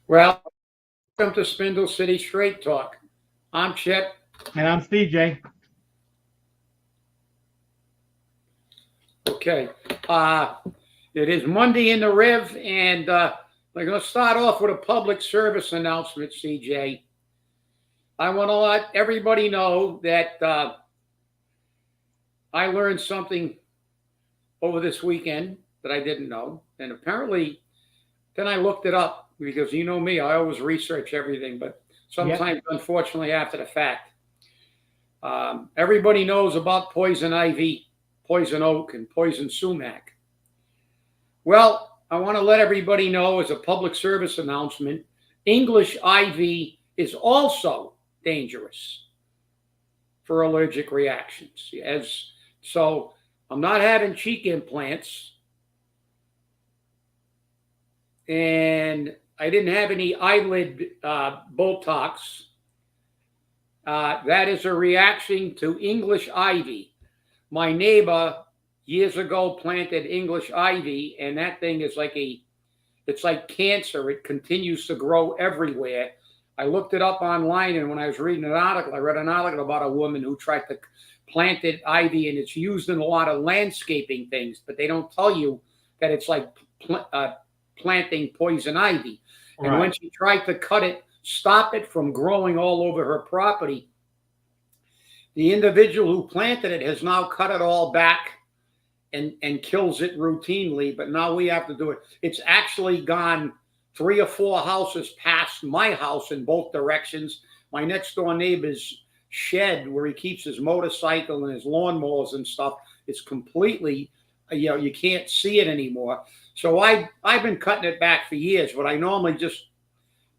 Well, welcome to Spindle City Straight Talk. I'm Chip. And I'm CJ. Okay. Uh, it is Monday in the Riv, and we're going to start off with a public service announcement, CJ. I want to let everybody know that I learned something over this weekend that I didn't know. And apparently, then I looked it up because you know me, I always research everything, but Yep. sometimes, unfortunately, after the fact. Everybody knows about poison ivy, poison oak, and poison sumac. Well, I want to let everybody know as a public service announcement English ivy is also dangerous for allergic reactions. So, I'm not having cheek implants, and I didn't have any eyelid Botox. That is a reaction to English ivy. My neighbor years ago planted English ivy, and that thing is it's like cancer. It continues to grow everywhere. I looked it up online, and when I was reading an article, I read an article about a woman who tried to planted ivy, and it's used in a lot of landscaping things, but they don't tell you that it's like planting poison ivy. And when Right. she tried to cut it, stop it from growing all over her property, the individual who planted it has now cut it all back and kills it routinely. But now we have to do it. It's actually gone 3 or 4 houses past my house in both directions. My next door neighbor's shed where he keeps his motorcycle and his lawnmowers and stuff is completely, you can't see it anymore. So I've been cutting it back for years, but I normally just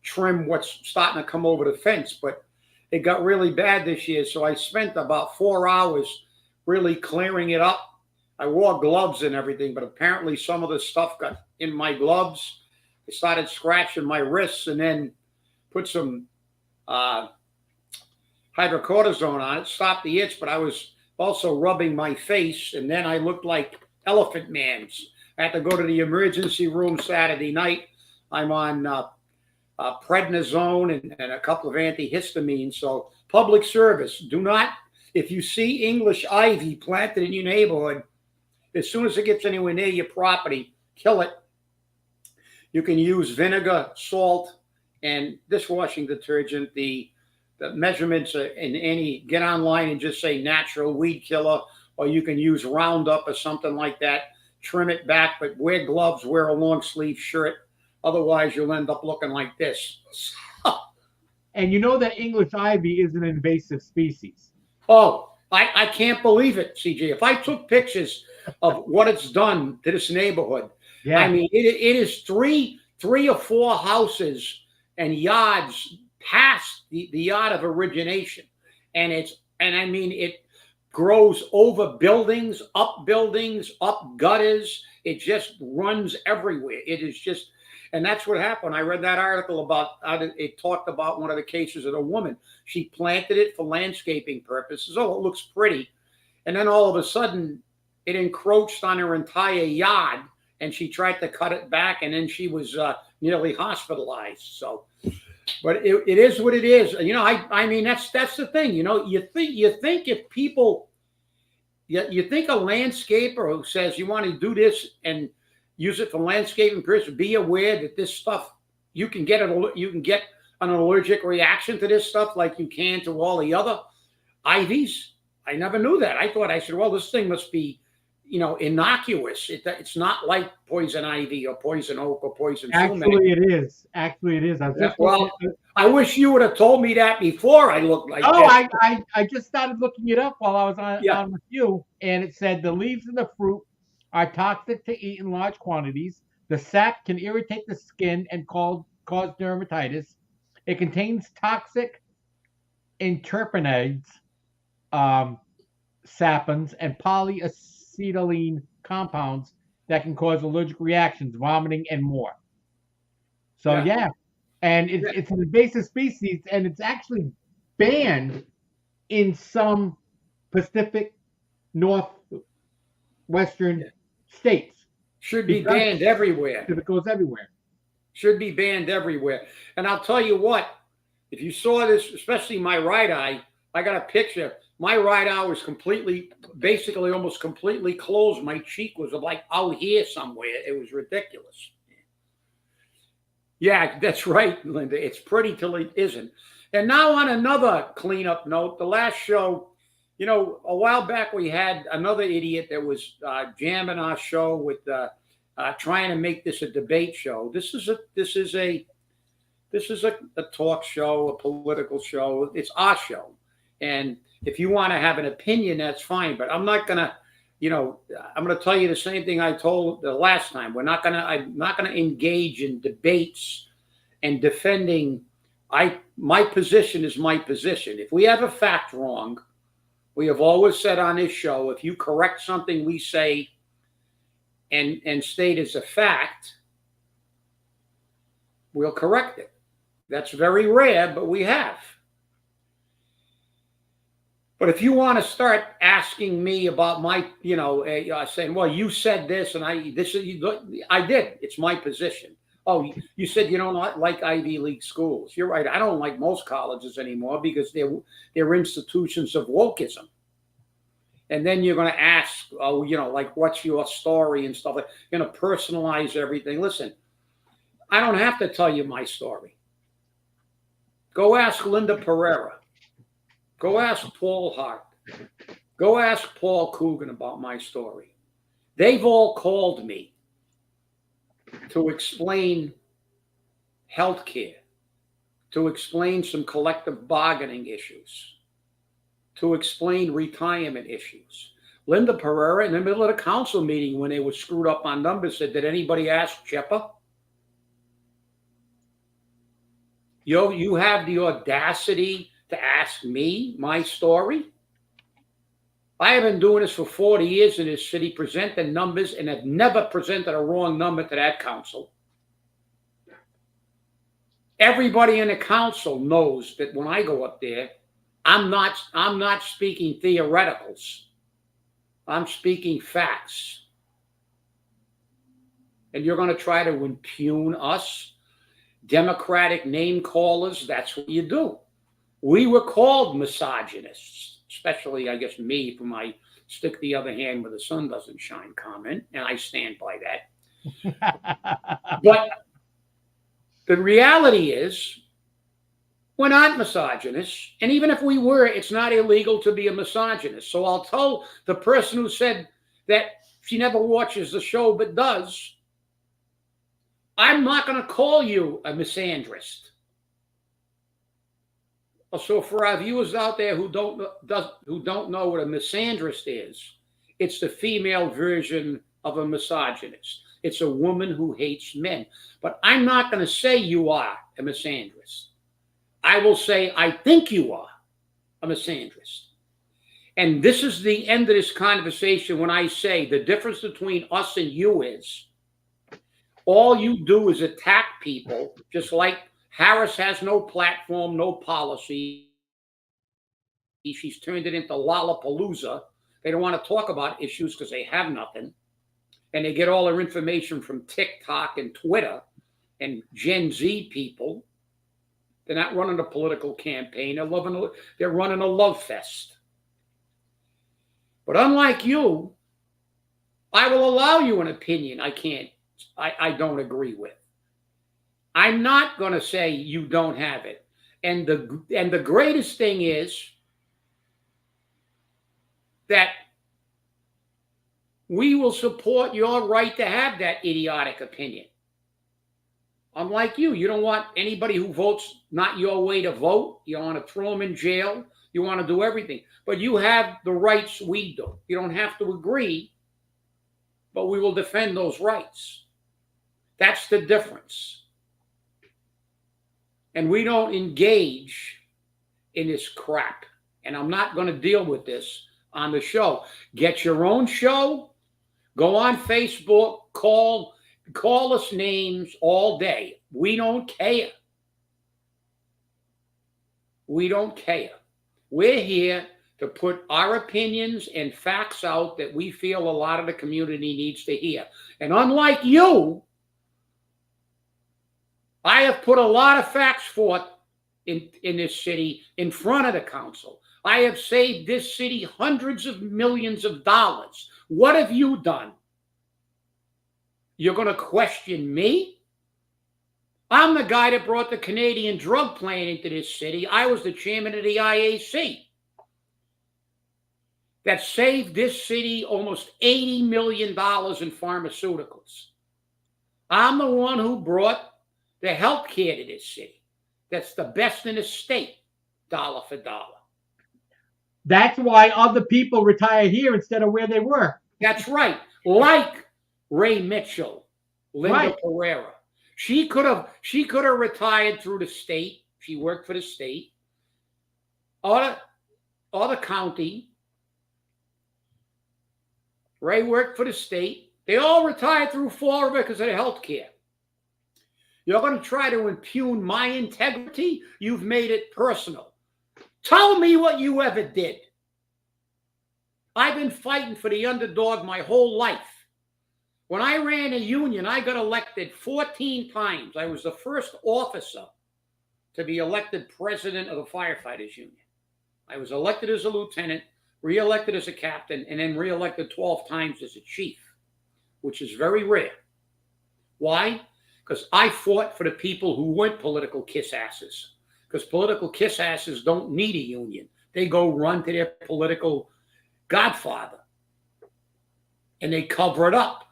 trim what's starting to come over the fence. But it got really bad this year, so I spent about 4 hours really clearing it up. I wore gloves and everything, but apparently some of the stuff got in my gloves. I started scratching my wrists, and then put some uh, hydrocortisone on it, stopped the itch, but I was also rubbing my face, and then I looked like Elephant Man's. I had to go to the emergency room Saturday night. I'm on prednisone and a couple of antihistamines. So, public service: do not, if you see English ivy planted in your neighborhood, as soon as it gets anywhere near your property, kill it. You can use vinegar, salt, and dishwashing detergent. The measurements are in any, get online and just say natural weed killer, or you can use Roundup or something like that. Trim it back, but wear gloves, wear a long sleeve shirt. Otherwise, you'll end up looking like this. And you know that English ivy is an invasive species. Oh, I can't believe it, CJ. If I took pictures of what it's done to this neighborhood, I Yeah. mean, it is three or four houses and yards past the yard of origination, and I mean it grows over buildings, up gutters. It just runs everywhere. It is just, and that's what happened. I read that article about it talked about one of the cases of a woman. She planted it for landscaping purposes. Oh, it looks pretty. And then all of a sudden, it encroached on her entire yard, and she tried to cut it back, and then she was nearly hospitalized. So, but it is what it is. I mean, that's the thing. You think if people, you think a landscaper who says you want to do this and use it for landscaping purposes, be aware that this stuff, you can get an allergic reaction to this stuff like you can to all the other ivies. I never knew that. I said, well, this thing must be, innocuous. It's not like poison ivy or poison oak or poison sumac. Actually, it is. Actually, it is. I was Yeah, just looking well, at the. I wish you would have told me that before I looked like Oh, this. I just started looking it up while I was Yeah, on with you, and it said the leaves of the fruit are toxic to eat in large quantities. The sap can irritate the skin and cause dermatitis. It contains toxic interpenides, um, sapins, and polyacetylene compounds that can cause allergic reactions, vomiting, and more. So yeah, yeah, and yeah, it's an invasive species, and it's actually banned in some Pacific Northwestern yeah. states Should be because banned everywhere. it goes everywhere. Should be banned everywhere. And I'll tell you what, if you saw this, especially my right eye, I got a picture. My right eye was completely, basically almost completely closed. My cheek was like out here somewhere. It was ridiculous. Yeah, that's right, Linda. It's pretty till it isn't. And now on another cleanup note, the last show, a while back we had another idiot that was jamming our show with trying to make this a debate show. This is a talk show, a political show. It's our show, and if you want to have an opinion, that's fine. But I'm not gonna, I'm gonna tell you the same thing I told the last time. I'm not gonna engage in debates and defending. My position is my position. If we have a fact wrong, we have always said on this show, if you correct something we say and state as a fact, we'll correct it. That's very rare, but we have. But if you want to start asking me about my, saying, well, you said this and I did. It's my position. Oh, you said you don't like Ivy League schools. You're right. I don't like most colleges anymore because they're institutions of wokeism. And then you're going to ask, like, what's your story and stuff. You're going to personalize everything. Listen, I don't have to tell you my story. Go ask Linda Pereira. Go ask Paul Hart. Go ask Paul Coogan about my story. They've all called me to explain health care, to explain some collective bargaining issues, to explain retirement issues. Linda Pereira, in the middle of the council meeting when they were screwed up on numbers, said, did anybody ask Chipper? You have the audacity to ask me my story? I have been doing this for 40 years in this city, presenting numbers, and have never presented a wrong number to that council. Everybody in the council knows that when I go up there, I'm not speaking theoreticals. I'm speaking facts. And you're going to try to impugn us, Democratic name callers. That's what you do. We were called misogynists, especially, I guess, me for my stick the other hand where the sun doesn't shine comment, and I stand by that. But the reality is we're not misogynists, and even if we were, it's not illegal to be a misogynist. So I'll tell the person who said that she never watches the show but does, I'm not going to call you a misandrist. So for our viewers out there who don't know what a misandrist is, it's the female version of a misogynist. It's a woman who hates men. But I'm not going to say you are a misandrist. I will say I think you are a misandrist. And this is the end of this conversation when I say the difference between us and you is all you do is attack people, just like Harris has no platform, no policy. She's turned it into Lollapalooza. They don't want to talk about issues because they have nothing. And they get all their information from TikTok and Twitter and Gen Z people. They're not running a political campaign. They're running a love fest. But unlike you, I will allow you an opinion I don't agree with. I'm not going to say you don't have it. And the greatest thing is that we will support your right to have that idiotic opinion. Unlike you don't want anybody who votes not your way to vote. You want to throw them in jail. You want to do everything. But you have the rights we do. You don't have to agree, but we will defend those rights. That's the difference. And we don't engage in this crap. And I'm not going to deal with this on the show. Get your own show. Go on Facebook. Call us names all day. We don't care. We don't care. We're here to put our opinions and facts out that we feel a lot of the community needs to hear. And unlike you, I have put a lot of facts forth in this city in front of the council. I have saved this city hundreds of millions of dollars. What have you done? You're going to question me? I'm the guy that brought the Canadian drug plan into this city. I was the chairman of the IAC that saved this city almost $80 million in pharmaceuticals. I'm the one who brought the health care to this city. That's the best in the state, dollar for dollar. That's why other people retire here instead of where they were. That's right. Like Ray Mitchell, Linda Pereira. She could have retired through the state. She worked for the state or the county. Ray worked for the state. They all retired through Florida because of the health care. You're going to try to impugn my integrity? You've made it personal. Tell me what you ever did. I've been fighting for the underdog my whole life. When I ran a union, I got elected 14 times. I was the first officer to be elected president of the firefighters union. I was elected as a lieutenant, re-elected as a captain, and then re-elected 12 times as a chief, which is very rare. Why? Because I fought for the people who weren't political kiss asses. Because political kiss asses don't need a union. They go run to their political godfather and they cover it up.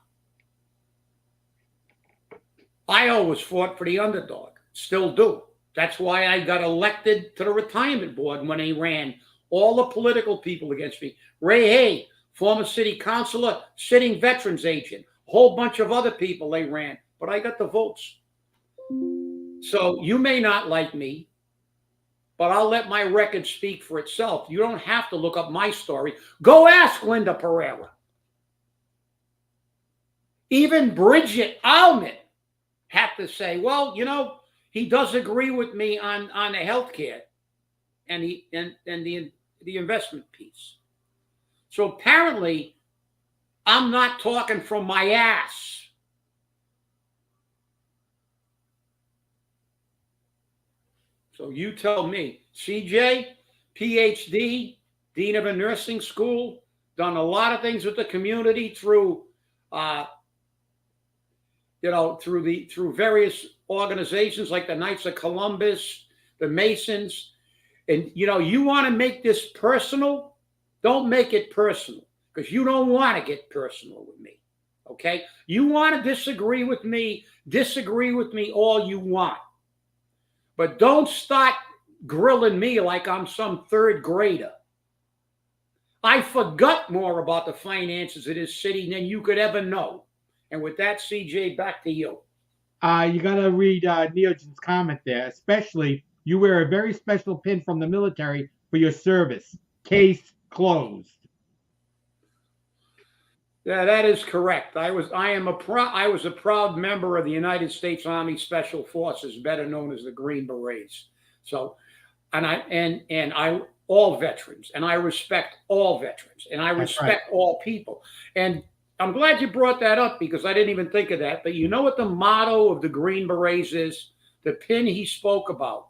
I always fought for the underdog, still do. That's why I got elected to the retirement board when they ran all the political people against me. Ray Hay, former city councilor, sitting veterans agent, a whole bunch of other people they ran, but I got the votes. So you may not like me, but I'll let my record speak for itself. You don't have to look up my story. Go ask Linda Pereira. Even Bridget Almond had to say, well, you know, he does agree with me on the health care and the investment piece. So apparently, I'm not talking from my ass. So you tell me, CJ, PhD, dean of a nursing school, done a lot of things with the community through, through various organizations like the Knights of Columbus, the Masons. And, you want to make this personal? Don't make it personal because you don't want to get personal with me. Okay? You want to disagree with me all you want. But don't start grilling me like I'm some third grader. I forgot more about the finances of this city than you could ever know. And with that, CJ, back to you. You got to read Neogen's comment there. Especially, you wear a very special pin from the military for your service. Case closed. Yeah, that is correct. I was a proud member of the United States Army Special Forces, better known as the Green Berets. So, I all veterans, and I respect all veterans, and I respect all people. And I'm glad you brought that up because I didn't even think of that. But you know what the motto of the Green Berets is? The pin he spoke about.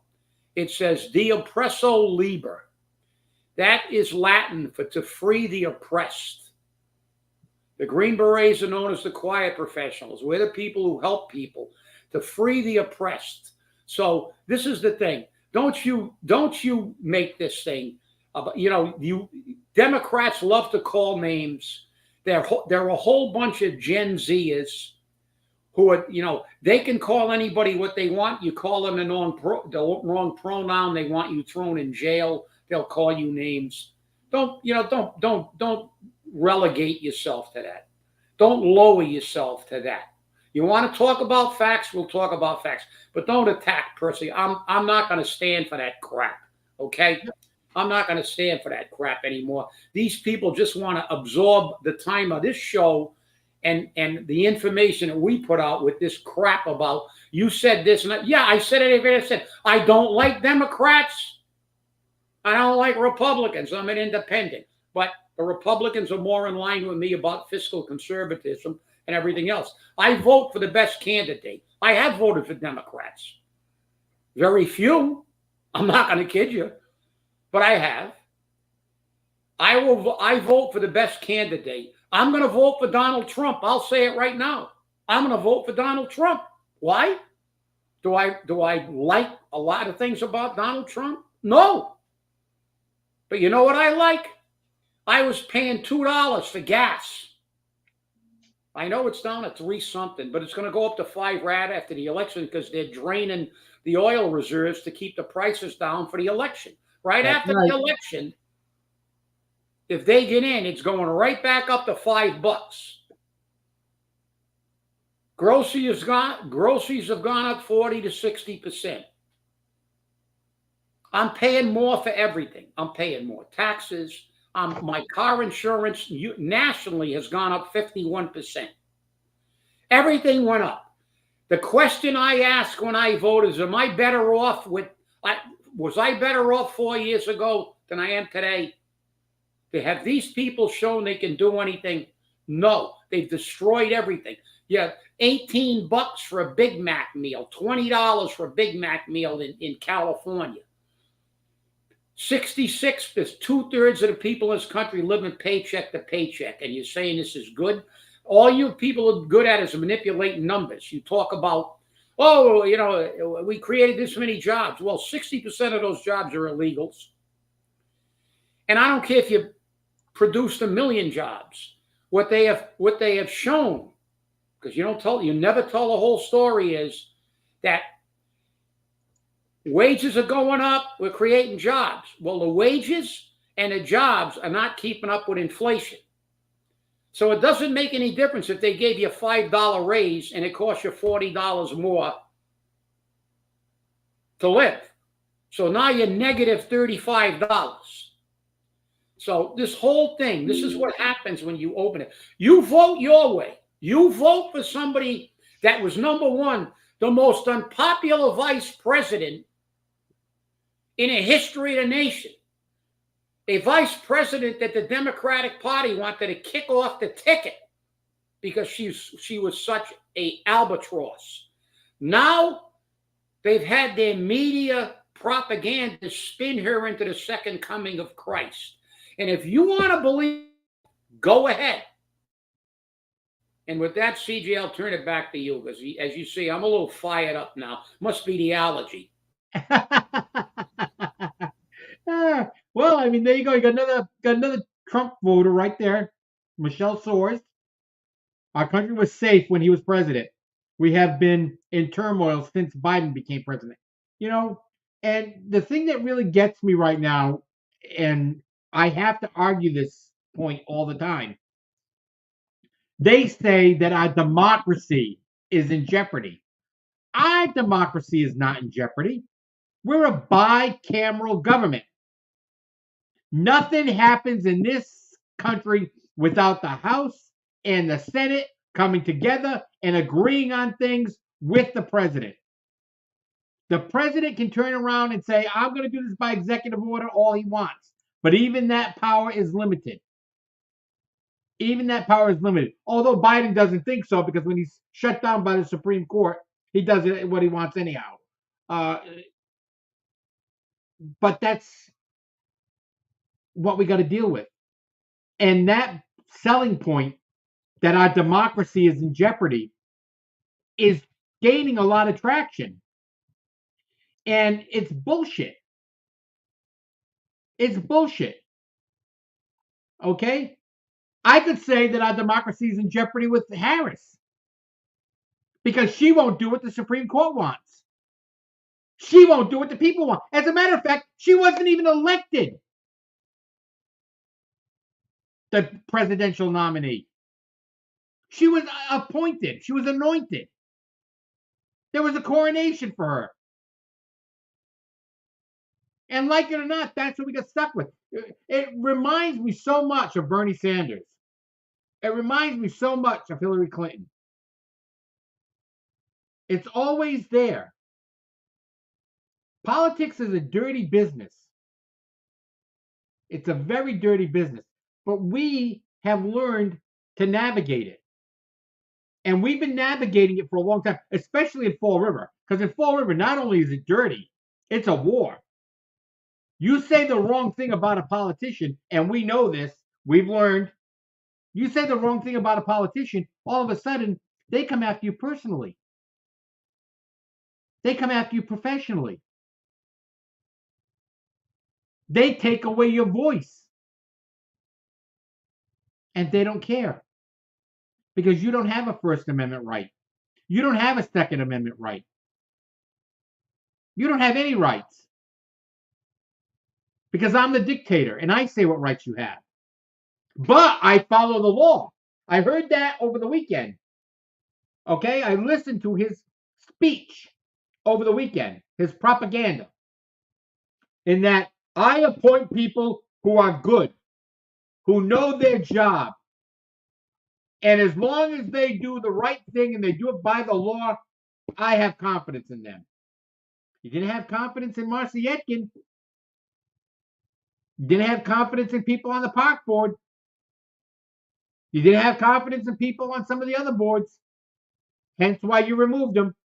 It says "De oppresso liber." That is Latin for to free the oppressed. The Green Berets are known as the quiet professionals. We're the people who help people to free the oppressed. So this is the thing. Don't you make this thing. You Democrats love to call names. There are a whole bunch of Gen Zers who are, they can call anybody what they want. You call them the wrong pronoun, they want you thrown in jail. They'll call you names. Don't relegate yourself to that. Don't lower yourself to that. You want to talk about facts? We'll talk about facts, but don't attack personally. I'm not going to stand for that crap. Okay, I'm not going to stand for that crap anymore. These people just want to absorb the time of this show and the information that we put out with this crap about you said this and that. Yeah, I said it. I said I don't like Democrats. I don't like Republicans. I'm an independent, but the Republicans are more in line with me about fiscal conservatism. and everything else. I vote for the best candidate. I have voted for Democrats. Very few. I'm not going to kid you, but I have. I vote for the best candidate. I'm going to vote for Donald Trump. I'll say it right now. I'm going to vote for Donald Trump. Why? Do I like a lot of things about Donald Trump? No. But you know what I like? I was paying $2 for gas. I know it's down at 3 something, but it's going to go up to 5 right after the election because they're draining the oil reserves to keep the prices down for the election. Right That's after right. the election, if they get in, it's going right back up to $5. Groceries have gone up 40 to 60%. I'm paying more for everything. I'm paying more taxes. My car insurance nationally has gone up 51%. Everything went up. The question I ask when I vote is, am I better off was I better off 4 years ago than I am today? Have these people shown they can do anything? No, they've destroyed everything. Yeah, $18 for a Big Mac meal, $20 for a Big Mac meal in California. 66, there's 2/3 of the people in this country living paycheck to paycheck, and you're saying this is good? All you people are good at is manipulating numbers. You talk about, oh, we created this many jobs. Well, 60% of those jobs are illegals. And I don't care if you produced 1 million jobs. What they have shown, because you never tell the whole story, is that wages are going up, we're creating jobs. Well, the wages and the jobs are not keeping up with inflation. So it doesn't make any difference if they gave you a $5 raise and it costs you $40 more to live. So now you're negative $35. So this whole thing, this is what happens when you open it. You vote your way. You vote for somebody that was, number one, the most unpopular vice president in the history of the nation. A vice president that the Democratic Party wanted to kick off the ticket because she was such a albatross. Now they've had their media propaganda spin her into the second coming of Christ. And if you want to believe, go ahead. And with that, CJ, I'll turn it back to you because, as you see, I'm a little fired up now. Must be the allergy. Well, I mean, there you go. You got another Trump voter right there, Michelle Soares. Our country was safe when he was president. We have been in turmoil since Biden became president. And the thing that really gets me right now, and I have to argue this point all the time, they say that our democracy is in jeopardy. Our democracy is not in jeopardy. We're a bicameral government. Nothing happens in this country without the House and the Senate coming together and agreeing on things with the president. The president can turn around and say, I'm going to do this by executive order all he wants. But even that power is limited. Even that power is limited. Although Biden doesn't think so, because when he's shut down by the Supreme Court, he does it what he wants anyhow. But that's what we got to deal with. And that selling point that our democracy is in jeopardy is gaining a lot of traction. And it's bullshit. It's bullshit. Okay? I could say that our democracy is in jeopardy with Harris because she won't do what the Supreme Court wants. She won't do what the people want. As a matter of fact, she wasn't even elected the presidential nominee. She was appointed. She was anointed. There was a coronation for her. And like it or not, that's what we got stuck with. It reminds me so much of Bernie Sanders. It reminds me so much of Hillary Clinton. It's always there. Politics is a dirty business. It's a very dirty business. But we have learned to navigate it. And we've been navigating it for a long time, especially in Fall River. Because in Fall River, not only is it dirty, it's a war. You say the wrong thing about a politician, and we know this, we've learned. You say the wrong thing about a politician, all of a sudden, they come after you personally. They come after you professionally. They take away your voice. And they don't care. Because you don't have a First Amendment right. You don't have a Second Amendment right. You don't have any rights. Because I'm the dictator and I say what rights you have. But I follow the law. I heard that over the weekend. Okay? I listened to his speech over the weekend, his propaganda, in that I appoint people who are good, who know their job. And as long as they do the right thing and they do it by the law, I have confidence in them. You didn't have confidence in Marcy Etkin. You didn't have confidence in people on the park board. You didn't have confidence in people on some of the other boards. Hence why you removed them.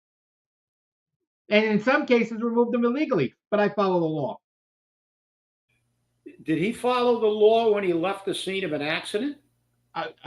And in some cases, removed them illegally. But I follow the law. Did he follow the law when he left the scene of an accident?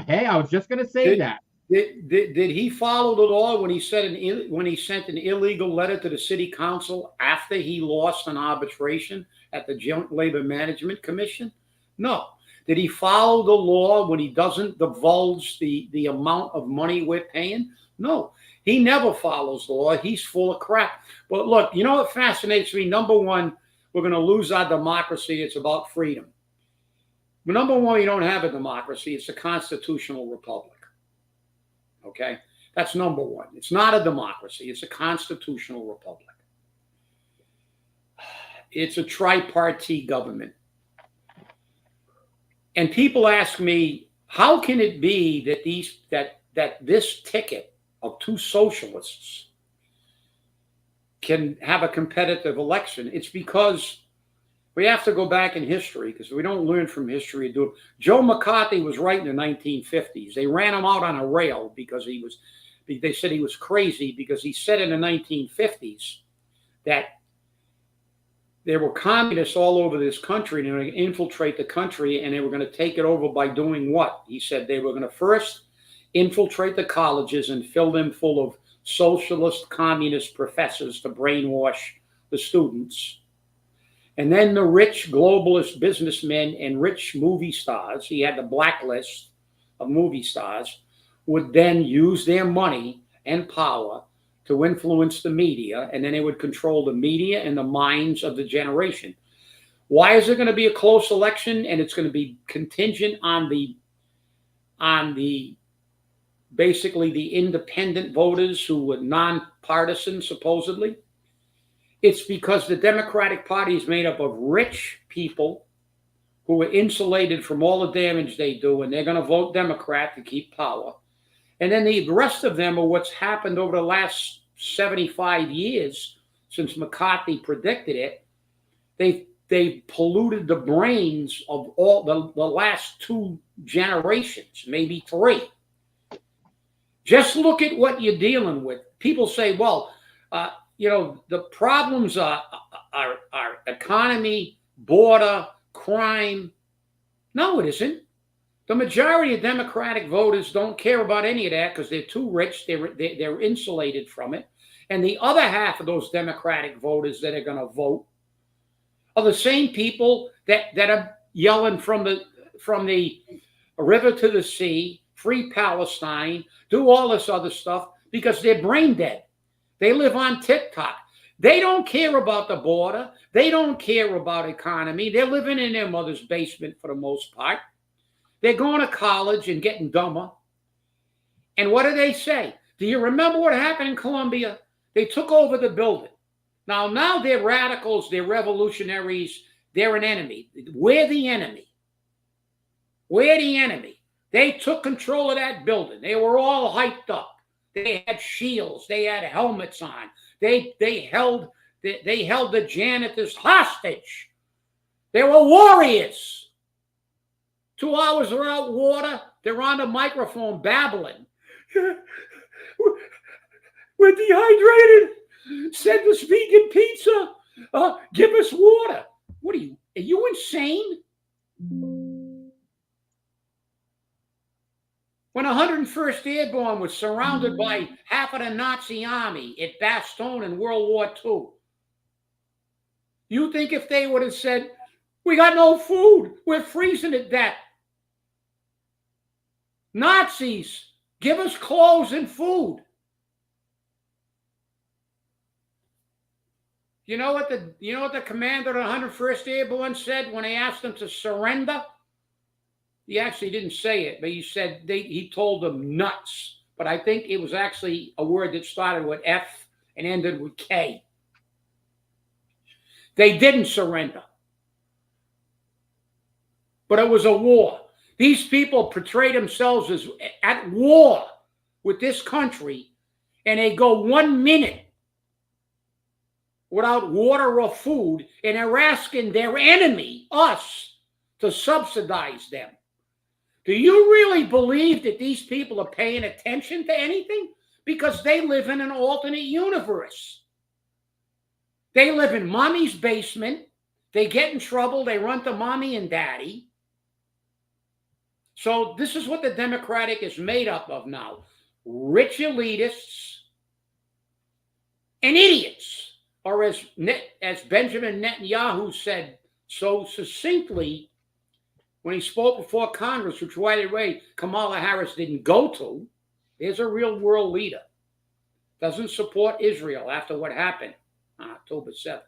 Hey, I was just going to say that. Did he follow the law when he sent an illegal letter to the city council after he lost an arbitration at the Joint Labor Management Commission? No. Did he follow the law when he doesn't divulge the amount of money we're paying? No. He never follows the law. He's full of crap. But look, you know what fascinates me? Number one, we're going to lose our democracy. It's about freedom. But number one, you don't have a democracy. It's a constitutional republic. Okay? That's number one. It's not a democracy. It's a constitutional republic. It's a tripartite government. And people ask me, how can it be that this ticket of two socialists can have a competitive election? It's because we have to go back in history, because we don't learn from history. Joe McCarthy was right in the 1950s. They ran him out on a rail because they said he was crazy, because he said in the 1950s that there were communists all over this country and they were going to infiltrate the country, and they were going to take it over by doing what? He said they were going to first infiltrate the colleges and fill them full of socialist communist professors to brainwash the students. And then the rich globalist businessmen and rich movie stars, he had the blacklist of movie stars, would then use their money and power to influence the media, and then they would control the media and the minds of the generation. Why is it going to be a close election? And it's going to be contingent on the basically the independent voters who were nonpartisan, supposedly. It's because the Democratic Party is made up of rich people who are insulated from all the damage they do, and they're going to vote Democrat to keep power. And then the rest of them are what's happened over the last 75 years since McCarthy predicted it. They've polluted the brains of all the last two generations, maybe three. Just look at what you're dealing with. People say, well, the problems are economy, border, crime. No, it isn't. The majority of Democratic voters don't care about any of that because they're too rich. They're insulated from it. And the other half of those Democratic voters that are going to vote are the same people that are yelling from the river to the sea, free Palestine, do all this other stuff because they're brain dead. They live on TikTok. They don't care about the border. They don't care about economy. They're living in their mother's basement for the most part. They're going to college and getting dumber. And what do they say? Do you remember what happened in Colombia? They took over the building. Now they're radicals, they're revolutionaries, they're an enemy. We're the enemy. We're the enemy. They took control of that building. They were all hyped up. They had shields. They had helmets on. They held the janitors hostage. They were warriors. 2 hours without water. They're on the microphone babbling. We're dehydrated. Send us vegan pizza. Give us water. What are you insane? When 101st Airborne was surrounded by half of the Nazi army at Bastogne in World War II, you think if they would have said, we got no food, we're freezing to death. Nazis, give us clothes and food. You know what the commander of the 101st Airborne said when they asked him to surrender? He actually didn't say it, but he said he told them nuts. But I think it was actually a word that started with F and ended with K. They didn't surrender. But it was a war. These people portray themselves as at war with this country, and they go 1 minute without water or food, and they're asking their enemy, us, to subsidize them. Do you really believe that these people are paying attention to anything? Because they live in an alternate universe. They live in mommy's basement. They get in trouble. They run to mommy and daddy. So this is what the Democratic is made up of now. Rich elitists and idiots. Or as Benjamin Netanyahu said so succinctly when he spoke before Congress, which, by the way, Kamala Harris didn't go to, there's a real world leader. Doesn't support Israel after what happened on October 7th.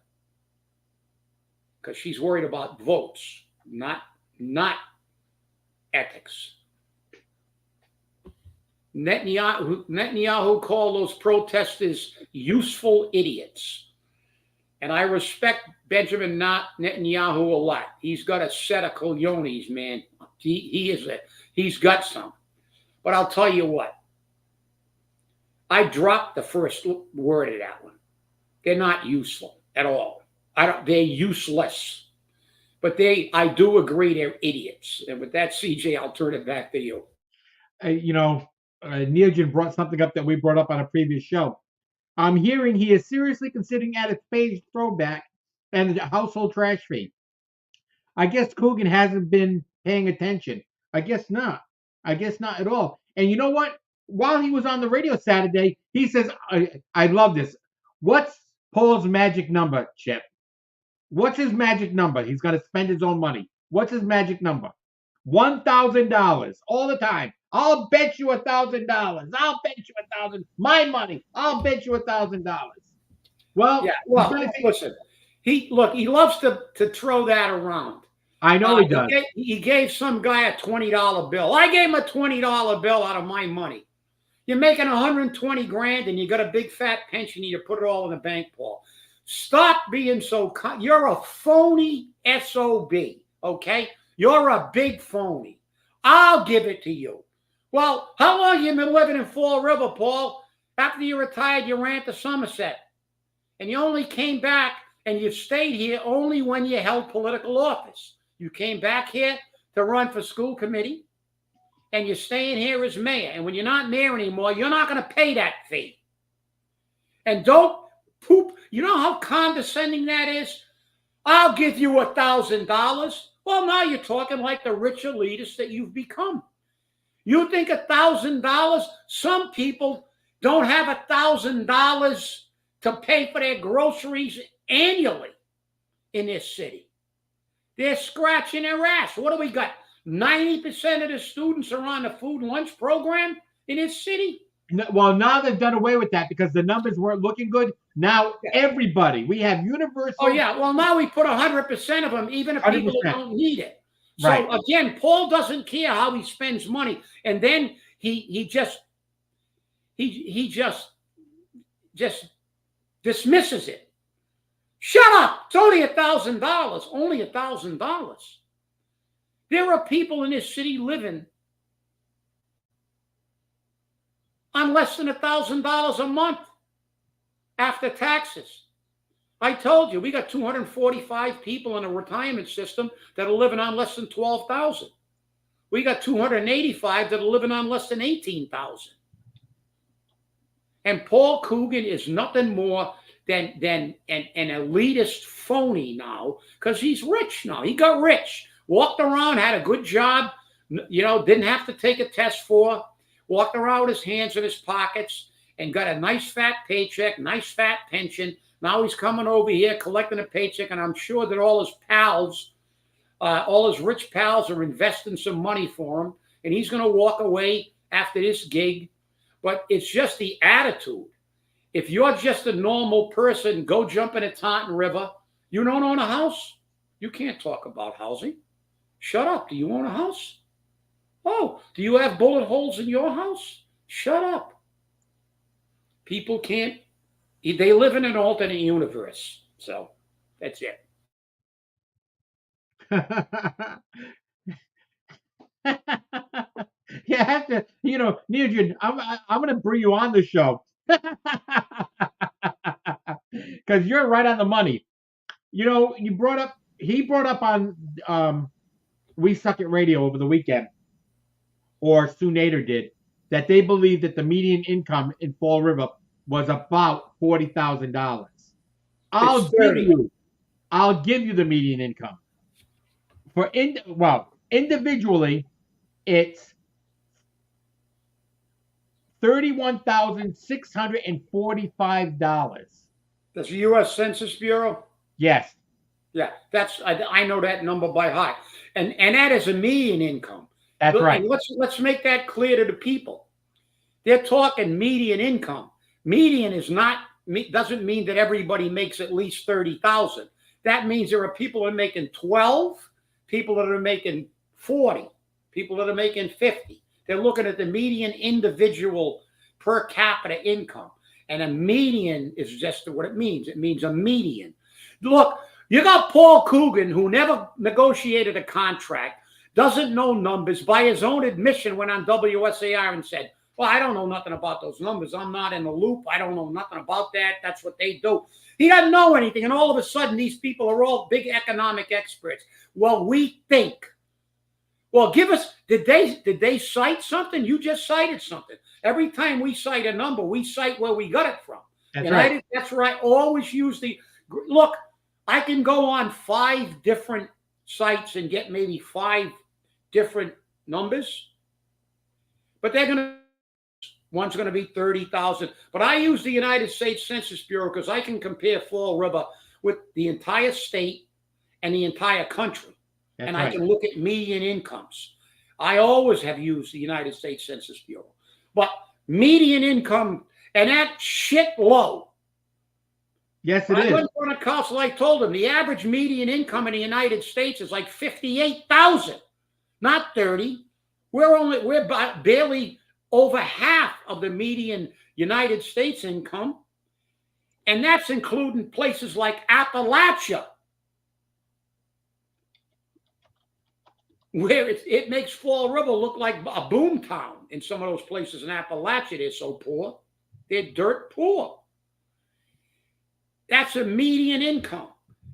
Because she's worried about votes, not ethics. Netanyahu called those protesters useful idiots. And I respect Benjamin Netanyahu a lot. He's got a set of cojones, man. He's got some. But I'll tell you what. I dropped the first word of that one. They're not useful at all. They're useless. But I do agree they're idiots. And with that, CJ, I'll turn it back to you. Neogen brought something up that we brought up on a previous show. I'm hearing he is seriously considering adding phased throwback and the household trash fee. I guess Coogan hasn't been paying attention. I guess not. I guess not at all. And you know what? While he was on the radio Saturday, he says, I love this. What's Paul's magic number, Chip? What's his magic number? He's going to spend his own money. What's his magic number? $1,000 all the time. I'll bet you $1,000. I'll bet you $1,000. My money. I'll bet you $1,000. Well, yeah. Well, listen. He loves to throw that around. I know he does. He gave some guy a $20 bill. I gave him a $20 bill out of my money. You're making $120,000 and you got a big fat pension. You put it all in the bank, Paul. Stop being so. You're a phony SOB. Okay, you're a big phony. I'll give it to you. Well, how long have you been living in Fall River, Paul? After you retired, you ran to Somerset. And you only came back and you stayed here only when you held political office. You came back here to run for school committee, and you're staying here as mayor. And when you're not mayor anymore, you're not going to pay that fee. And don't poop. You know how condescending that is? I'll give you $1,000. Well, now you're talking like the rich elitist that you've become. You think $1,000? Some people don't have $1,000 to pay for their groceries annually in this city. They're scratching their ass. What do we got? 90% of the students are on the food lunch program in this city. Well, now they've done away with that because the numbers weren't looking good. Now everybody, we have universal. Oh yeah. Well, now we put 100% of them, even if people don't need it. So again, Paul doesn't care how he spends money, and then he just dismisses it. Shut up! It's only $1,000. Only $1,000. There are people in this city living on less than $1,000 a month after taxes. I told you, we got 245 people in a retirement system that are living on less than $12,000. We got 285 that are living on less than $18,000. And Paul Coogan is nothing more than an elitist phony now, because he's rich now. He got rich, walked around, had a good job, didn't have to take a test for, walked around with his hands in his pockets, and got a nice fat paycheck, nice fat pension. Now he's coming over here collecting a paycheck, and I'm sure that all his pals, all his rich pals, are investing some money for him, and he's going to walk away after this gig. But it's just the attitude. If you're just a normal person, go jump in a Taunton River. You don't own a house? You can't talk about housing. Shut up. Do you own a house? Oh, do you have bullet holes in your house? Shut up. People can't. They live in an alternate universe. So that's it. You have to, Neogen, I'm going to bring you on the show. Because you're right on the money. He brought up on We Suck at Radio over the weekend, or Sue Nader did, that they believe that the median income in Fall River was about $40,000. I'll give you the median income. Individually, it's $31,645. That's the U.S. Census Bureau? Yes. Yeah, I know that number by heart. And that is a median income. That's right. And let's make that clear to the people. They're talking median income. Median doesn't mean that everybody makes at least 30,000. That means there are people that are making 12, people that are making 40, people that are making 50. They're looking at the median individual per capita income. And a median is just what it means. It means a median. Look, you got Paul Coogan, who never negotiated a contract, doesn't know numbers, by his own admission went on WSAR and said, well, I don't know nothing about those numbers. I'm not in the loop. I don't know nothing about that. That's what they do. He doesn't know anything. And all of a sudden, these people are all big economic experts. Well, we think. Well, give us, did they cite something? You just cited something. Every time we cite a number, we cite where we got it from. That's right. That's where I always use look, I can go on 5 different sites and get maybe 5 different numbers, but one's going to be 30,000. But I use the United States Census Bureau because I can compare Fall River with the entire state and the entire country. That's and right. I can look at median incomes. I always have used the United States Census Bureau. But median income, and that shit low. Yes, it is. I went on a council, I told them the average median income in the United States is like 58,000, not 30. We're barely over half of the median United States income. And that's including places like Appalachia, where it makes Fall River look like a boom town in some of those places in Appalachia. They're so poor. They're dirt poor. That's a median income.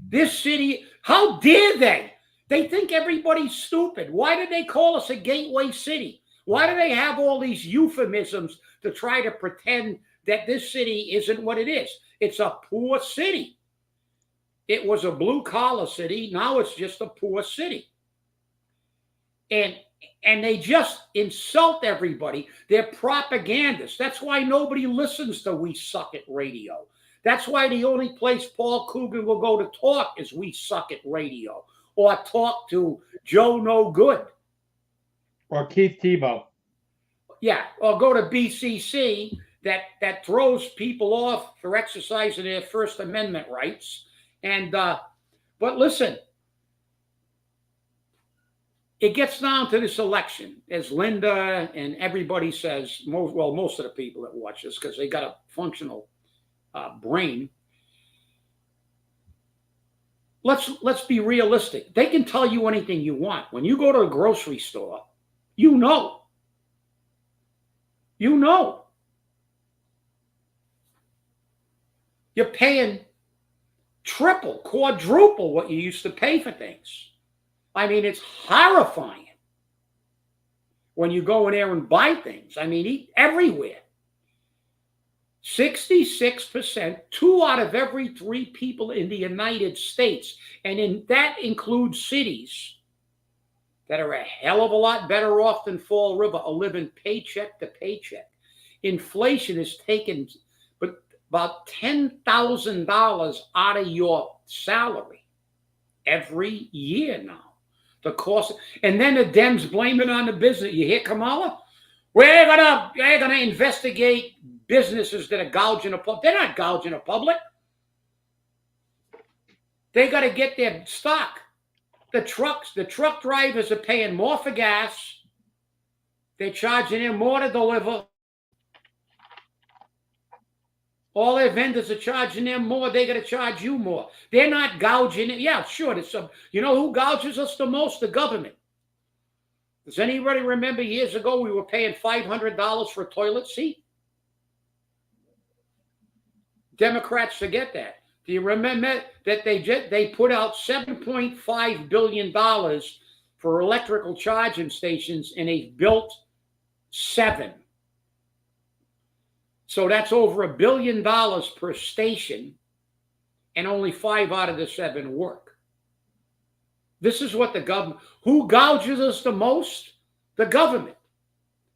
This city, how dare they? They think everybody's stupid. Why did they call us a gateway city? Why do they have all these euphemisms to try to pretend that this city isn't what it is? It's a poor city. It was a blue-collar city. Now it's just a poor city. And they just insult everybody. They're propagandists. That's why nobody listens to We Suck at Radio. That's why the only place Paul Coogan will go to talk is We Suck at Radio, or talk to Joe No Good. Or Keith Tebow. Yeah, or go to BCC that throws people off for exercising their First Amendment rights. And but listen, it gets down to this election, as Linda and everybody says, most of the people that watch this, because they got a functional brain. Let's be realistic. They can tell you anything you want. When you go to a grocery store, you know. You're paying triple, quadruple what you used to pay for things. I mean, it's horrifying when you go in there and buy things. I mean, everywhere. 66%, 2 out of every 3 people in the United States, and that includes cities that are a hell of a lot better off than Fall River, are living paycheck to paycheck. Inflation has taken about $10,000 out of your salary every year now. The cost, and then the Dems blame it on the business. You hear Kamala? We're gonna investigate businesses that are gouging the public. They're not gouging the public. They got to get their stock. The truck drivers are paying more for gas. They're charging them more to deliver. All their vendors are charging them more. They got to charge you more. They're not gouging it. Yeah, sure. There's some. You know who gouges us the most? The government. Does anybody remember years ago we were paying $500 for a toilet seat? Democrats forget that. Do you remember that they put out $7.5 billion for electrical charging stations, and they built 7? So that's over $1 billion per station, and only 5 out of the 7 work. This is what the government, who gouges us the most? The government.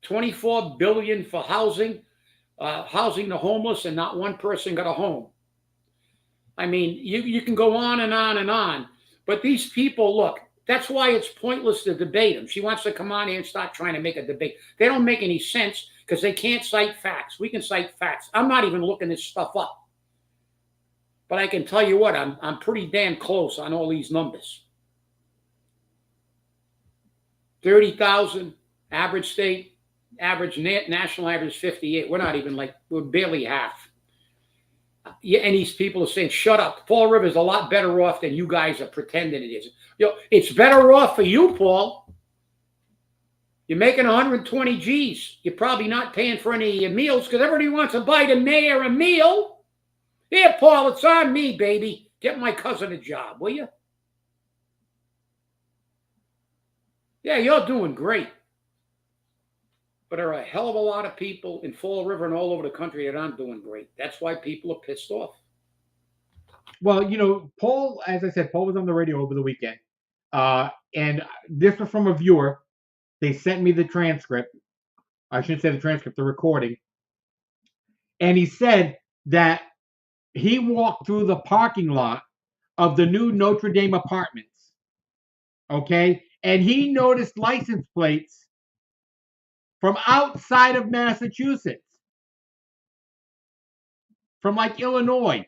$24 billion for housing the homeless, and not one person got a home. I mean, you can go on and on and on, but these people, look, that's why it's pointless to debate them. She wants to come on here and start trying to make a debate. They don't make any sense because they can't cite facts. We can cite facts. I'm not even looking this stuff up, but I can tell you what, I'm pretty damn close on all these numbers. 30,000 average state, average national average 58. We're barely half. Yeah, and these people are saying, shut up. Fall River is a lot better off than you guys are pretending it is. It's better off for you, Paul. You're making 120 G's. You're probably not paying for any of your meals because everybody wants to buy the mayor a meal. Here, Paul, it's on me, baby. Get my cousin a job, will you? Yeah, you're doing great. But there are a hell of a lot of people in Fall River and all over the country that aren't doing great. That's why people are pissed off. Well, Paul, as I said, Paul was on the radio over the weekend. And this was from a viewer. They sent me the transcript. I shouldn't say the transcript, the recording. And he said that he walked through the parking lot of the new Notre Dame apartments. Okay? And he noticed license plates from outside of Massachusetts, from like Illinois.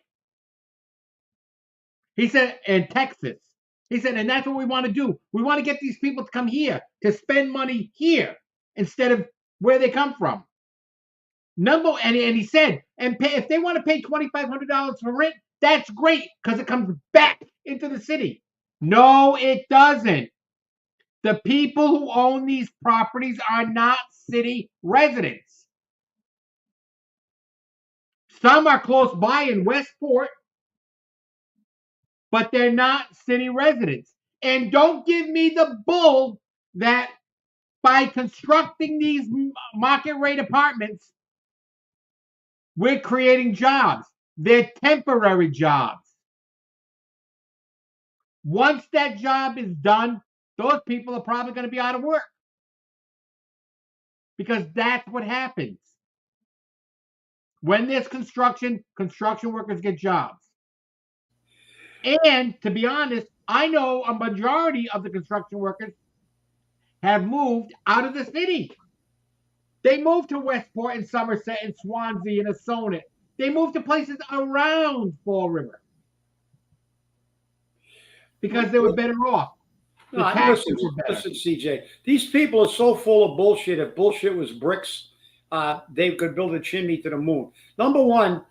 He said, and Texas. He said, and that's what we want to do. We want to get these people to come here, to spend money here instead of where they come from. And he said, and if they want to pay $2,500 for rent, that's great because it comes back into the city. No, it doesn't. The people who own these properties are not city residents. Some are close by in Westport, but they're not city residents. And don't give me the bull that by constructing these market rate apartments, we're creating jobs. They're temporary jobs. Once that job is done, those people are probably going to be out of work. Because that's what happens. When there's construction workers get jobs. And to be honest, I know a majority of the construction workers have moved out of the city. They moved to Westport and Somerset and Swansea and Assonet. They moved to places around Fall River because they were better off. No, listen, CJ. These people are so full of bullshit. If bullshit was bricks, they could build a chimney to the moon. Number one,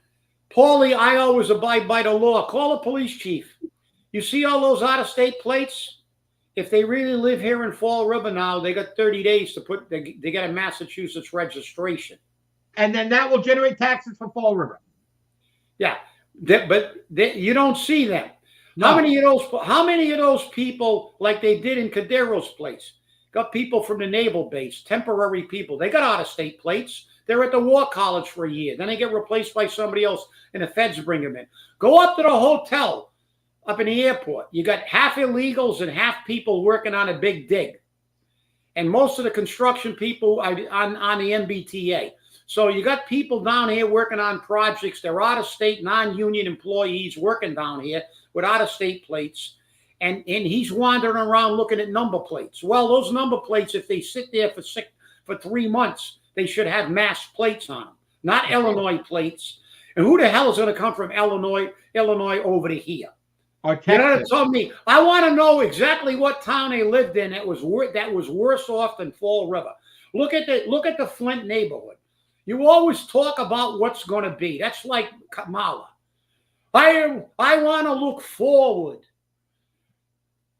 Paulie, I always abide by the law. Call a police chief. You see all those out-of-state plates? If they really live here in Fall River now, they got 30 days to they get a Massachusetts registration. And then that will generate taxes for Fall River. Yeah, but you don't see them. No. How many of those people, like they did in Cadero's place? got people from the naval base, temporary people. They got out-of-state plates. They're at the War College for a year. Then they get replaced by somebody else, and the feds bring them in. Go up to the hotel up in the airport. You got half illegals and half people working on a big dig. And most of the construction people are on the MBTA. So you got people down here working on projects. They're out-of-state, non-union employees working down here with out-of-state plates. And he's wandering around looking at number plates. Well, those number plates, if they sit there for 3 months, they should have mass plates on them, not Illinois plates. And who the hell is going to come from Illinois over to here? Or You know, Texas. tell me. I want to know exactly what town they lived in that was worse off than Fall River. Look at the Flint neighborhood. You always talk about what's going to be. That's like Kamala. I want to look forward.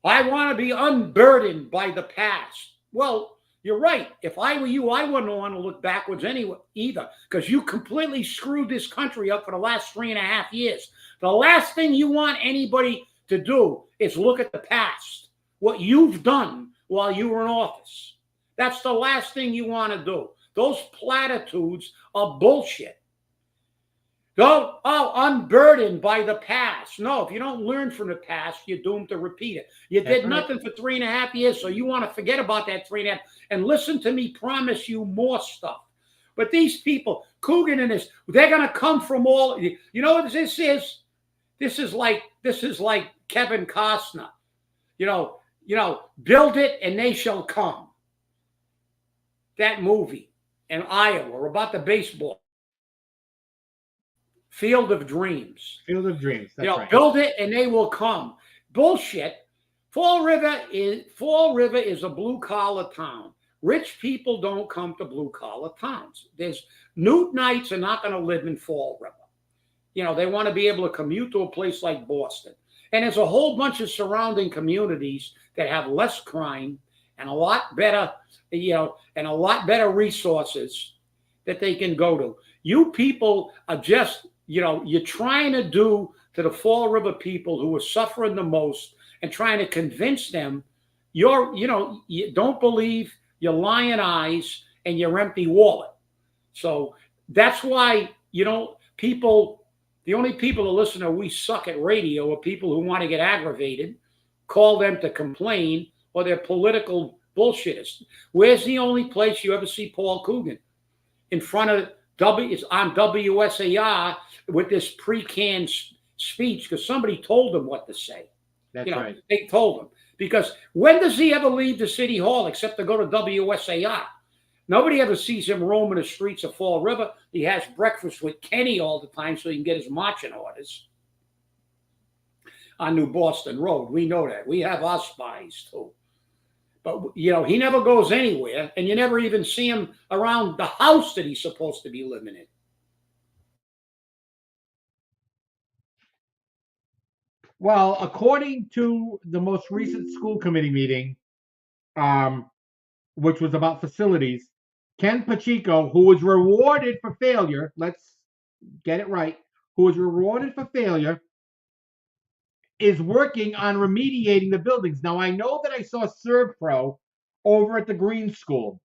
I want to be unburdened by the past. Well, you're right. If I were you, I wouldn't want to look backwards anyway either, because you completely screwed this country up for the last 3.5 years. The last thing you want anybody to do is look at the past, what you've done while you were in office. That's the last thing you want to do. Those platitudes are bullshit. Unburdened by the past. No, if you don't learn from the past, you're doomed to repeat it. You did nothing for 3.5 years, so you want to forget about that 3.5 and listen to me promise you more stuff. But these people, Coogan and this, they're going to come from all. You know what this is? This is like Kevin Costner. You know, build it and they shall come. That movie in Iowa about the baseball. Field of Dreams. Field of Dreams. That's right. Build it and they will come. Bullshit. Fall River is a blue collar town. Rich people don't come to blue collar towns. Newtonites are not going to live in Fall River. You know, they want to be able to commute to a place like Boston. And there's a whole bunch of surrounding communities that have less crime and a lot better, and a lot better resources that they can go to. You people are just, you're trying to do to the Fall River people who are suffering the most and trying to convince them you don't believe your lying eyes and your empty wallet. So that's why, the only people that listen to We Suck at Radio are people who want to get aggravated, call them to complain, or they're political bullshitters. Where's the only place you ever see Paul Coogan? In front of on WSAR with this pre-canned speech because somebody told him what to say. That's right. They told him. Because when does he ever leave the city hall except to go to WSAR? Nobody ever sees him roaming the streets of Fall River. He has breakfast with Kenny all the time so he can get his marching orders on New Boston Road. We know that. We have our spies too. But, he never goes anywhere, and you never even see him around the house that he's supposed to be living in. Well, according to the most recent school committee meeting, which was about facilities, Ken Pacheco, who was rewarded for failure, let's get it right, who was rewarded for failure, is working on remediating the buildings. Now, I know that I saw ServPro over at the Green School.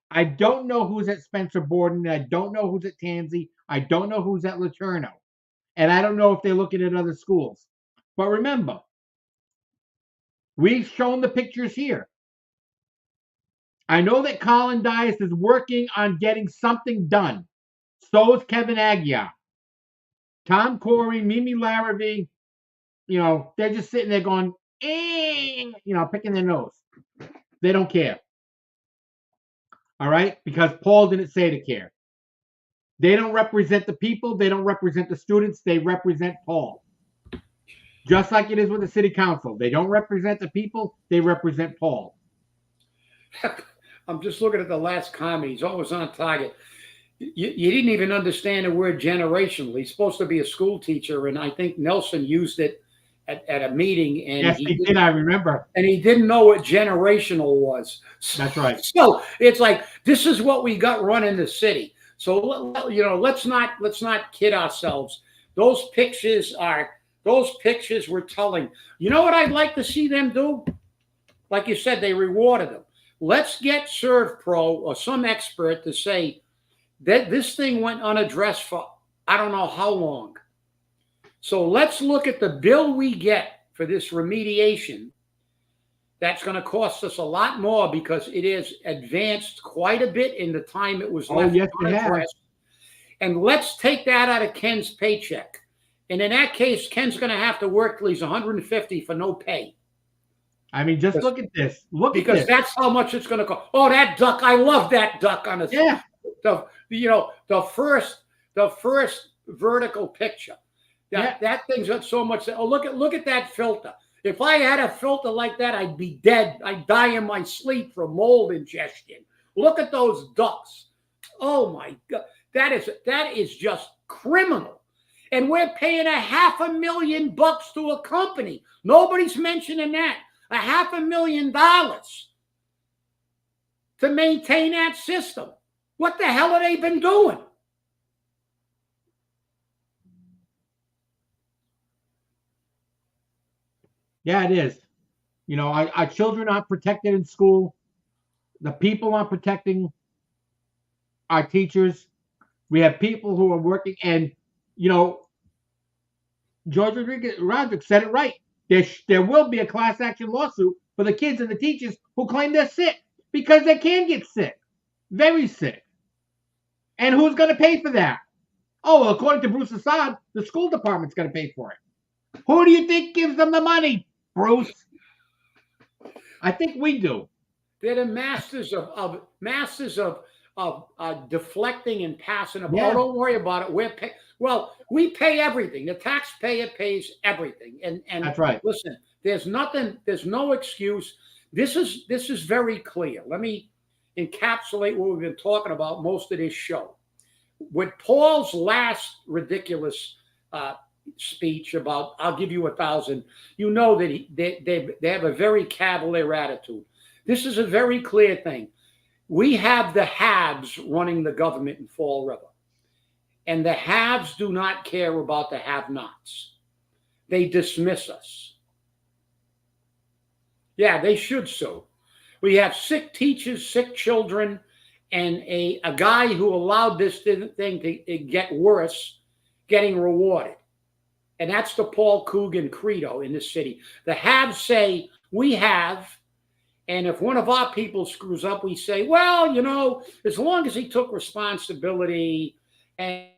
I don't know who's at Spencer Borden. I don't know who's at Tansy. I don't know who's at Laterno. And I don't know if they're looking at other schools. But remember, we've shown the pictures here. I know that Colin Dias is working on getting something done. So is Kevin Aguiar. Tom Corey, Mimi Larrabee, they're just sitting there going, picking their nose. They don't care. All right? Because Paul didn't say to care. They don't represent the people. They don't represent the students. They represent Paul. Just like it is with the city council. They don't represent the people. They represent Paul. I'm just looking at the last comment. He's always on target. You didn't even understand the word generational. He's supposed to be a school teacher, and I think Nelson used it at a meeting. And yes, he did. I remember. And he didn't know what generational was. That's right. So it's like, this is what we got running the city. So, let's not kid ourselves. Those pictures were telling. You know what I'd like to see them do? like you said, they rewarded them. Let's get ServPro or some expert to say that this thing went unaddressed for I don't know how long. So let's look at the bill we get for this remediation. That's going to cost us a lot more because it is advanced quite a bit in the time it was Oh, left yes, they have. unaddressed. And let's take that out of Ken's paycheck. And in that case, Ken's going to have to work till he's 150 for no pay. I mean, just look at this. Look at Because this. that's how much it's going to cost. Oh, that duck! I love that duck on Yeah. the first vertical picture. That thing's got so much. Oh, look at that filter. If I had a filter like that, I'd be dead. I'd die in my sleep from mold ingestion. Look at those ducks. Oh my God, that is just criminal. And we're paying $500,000 to a company. Nobody's mentioning that. $500,000 to maintain that system. What the hell have they been doing? Yeah, it is. Our children aren't protected in school. The people aren't protecting our teachers. We have people who are working, and George Roderick said it right. There will be a class action lawsuit for the kids and the teachers who claim they're sick because they can get sick, very sick. And who's going to pay for that? Oh, well, according to Bruce Assad, the school department's going to pay for it. Who do you think gives them the money, Bruce? I think we do. They're the masters of deflecting and passing about. Yeah. Oh, don't worry about it. We pay everything. The taxpayer pays everything. And That's right. Listen, there's no excuse. This is very clear. Let me encapsulate what we've been talking about most of this show. With Paul's last ridiculous speech about "I'll give you 1,000," you know that they have a very cavalier attitude. This is a very clear thing. We have the haves running the government in Fall River, and the haves do not care about the have-nots. They dismiss us. Yeah, they should so. We have sick teachers, sick children, and a guy who allowed this thing to get worse, getting rewarded. And that's the Paul Coogan credo in this city. The haves say, we have, and if one of our people screws up, we say, well, as long as he took responsibility and,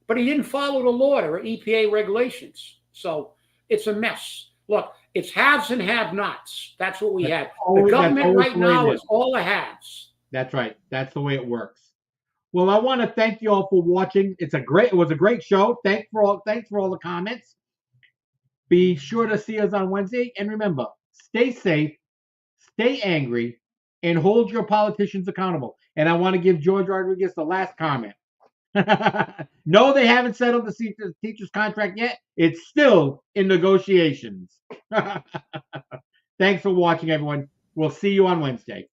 but he didn't follow the law or EPA regulations. So it's a mess. Look, it's haves and have-nots. That's what we have. The government right now is all the haves. That's right. That's the way it works. Well, I want to thank you all for watching. It was a great show. Thanks for all the comments. Be sure to see us on Wednesday. And remember, stay safe, stay angry, and hold your politicians accountable. And I want to give George Rodriguez the last comment. No, they haven't settled the teacher's contract yet. It's still in negotiations. Thanks for watching, everyone. We'll see you on Wednesday.